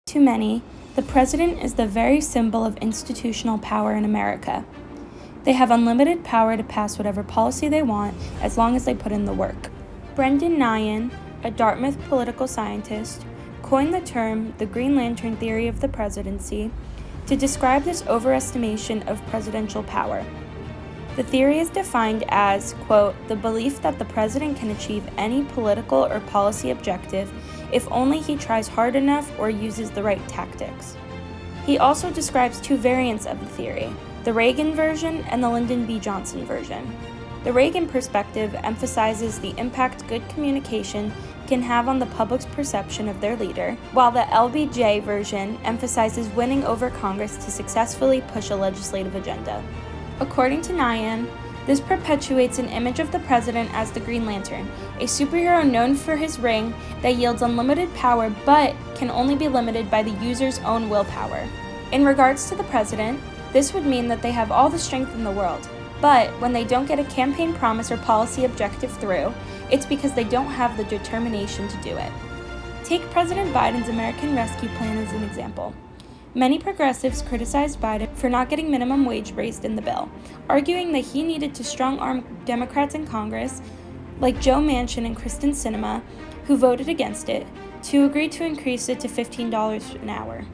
To many, the president is the very symbol of institutional power in America. They have unlimited power to pass whatever policy they want as long as they put in the work. Brendan Nyhan, a Dartmouth political scientist, coined the term the Green Lantern theory of the presidency to describe this overestimation of presidential power. The theory is defined as, quote, the belief that the president can achieve any political or policy objective if only he tries hard enough or uses the right tactics. He also describes two variants of the theory, the Reagan version and the Lyndon B. Johnson version. The Reagan perspective emphasizes the impact good communication can have on the public's perception of their leader, while the LBJ version emphasizes winning over Congress to successfully push a legislative agenda. According to Nyhan, this perpetuates an image of the president as the Green Lantern, a superhero known for his ring that yields unlimited power but can only be limited by the user's own willpower. In regards to the president, this would mean that they have all the strength in the world, but when they don't get a campaign promise or policy objective through, it's because they don't have the determination to do it. Take President Biden's American Rescue Plan as an example. Many progressives criticized Biden for not getting minimum wage raised in the bill, arguing that he needed to strong-arm Democrats in Congress, like Joe Manchin and Kristen Sinema, who voted against it, to agree to increase it to $15 an hour.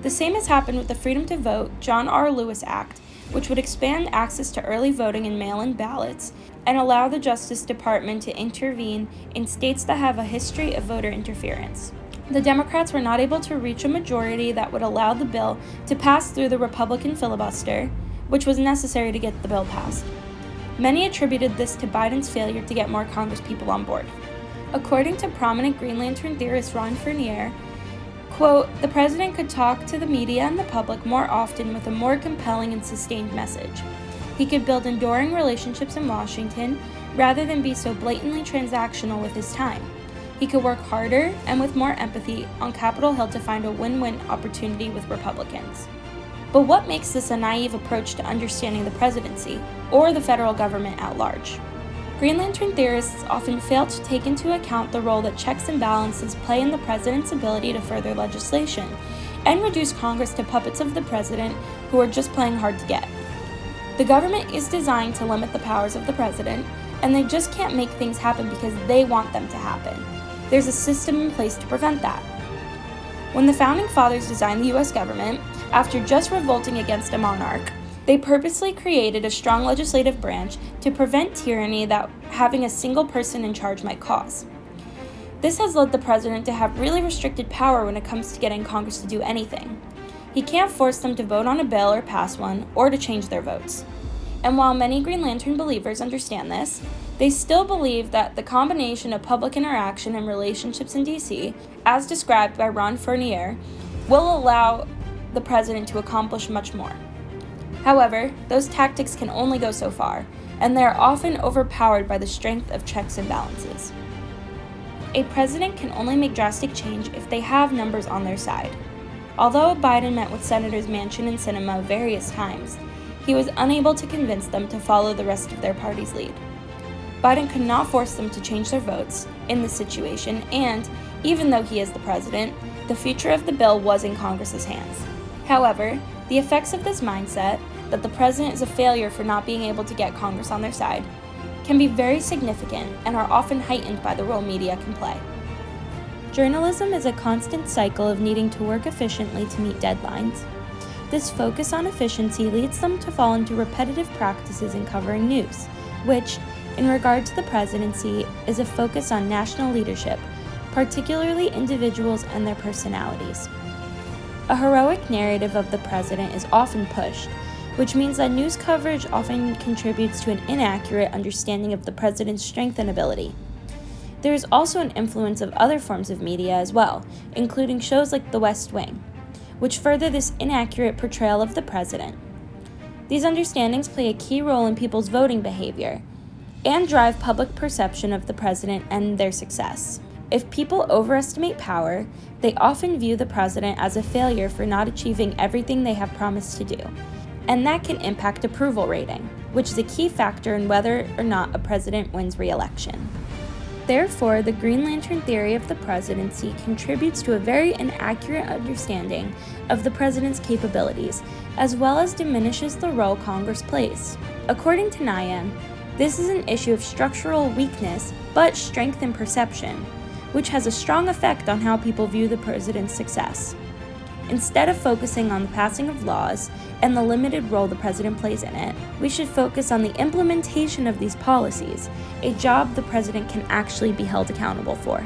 The same has happened with the Freedom to Vote John R. Lewis Act, which would expand access to early voting and mail-in ballots and allow the Justice Department to intervene in states that have a history of voter interference. The Democrats were not able to reach a majority that would allow the bill to pass through the Republican filibuster, which was necessary to get the bill passed. Many attributed this to Biden's failure to get more Congresspeople on board. According to prominent Green Lantern theorist Ron Fournier, quote, the president could talk to the media and the public more often with a more compelling and sustained message. He could build enduring relationships in Washington rather than be so blatantly transactional with his time. He could work harder and with more empathy on Capitol Hill to find a win-win opportunity with Republicans. But what makes this a naive approach to understanding the presidency, or the federal government at large? Green Lantern theorists often fail to take into account the role that checks and balances play in the president's ability to further legislation, and reduce Congress to puppets of the president who are just playing hard to get. The government is designed to limit the powers of the president, and they just can't make things happen because they want them to happen. There's a system in place to prevent that. When the Founding Fathers designed the U.S. government, after just revolting against a monarch, they purposely created a strong legislative branch to prevent tyranny that having a single person in charge might cause. This has led the president to have really restricted power when it comes to getting Congress to do anything. He can't force them to vote on a bill or pass one, or to change their votes. And while many Green Lantern believers understand this, they still believe that the combination of public interaction and relationships in D.C., as described by Ron Fournier, will allow the president to accomplish much more. However, those tactics can only go so far, and they are often overpowered by the strength of checks and balances. A president can only make drastic change if they have numbers on their side. Although Biden met with Senators Manchin and Sinema various times, he was unable to convince them to follow the rest of their party's lead. Biden could not force them to change their votes in this situation, and, even though he is the president, the future of the bill was in Congress's hands. However, the effects of this mindset, that the president is a failure for not being able to get Congress on their side, can be very significant and are often heightened by the role media can play. Journalism is a constant cycle of needing to work efficiently to meet deadlines. This focus on efficiency leads them to fall into repetitive practices in covering news, which, in regard to the presidency, is a focus on national leadership, particularly individuals and their personalities. A heroic narrative of the president is often pushed, which means that news coverage often contributes to an inaccurate understanding of the president's strength and ability. There is also an influence of other forms of media as well, including shows like The West Wing, which further this inaccurate portrayal of the president. These understandings play a key role in people's voting behavior and drive public perception of the president and their success. If people overestimate power, they often view the president as a failure for not achieving everything they have promised to do, and that can impact approval rating, which is a key factor in whether or not a president wins re-election. Therefore, the Green Lantern theory of the presidency contributes to a very inaccurate understanding of the president's capabilities, as well as diminishes the role Congress plays. According to Nayan, this is an issue of structural weakness, but strength in perception, which has a strong effect on how people view the president's success. Instead of focusing on the passing of laws and the limited role the president plays in it, we should focus on the implementation of these policies, a job the president can actually be held accountable for.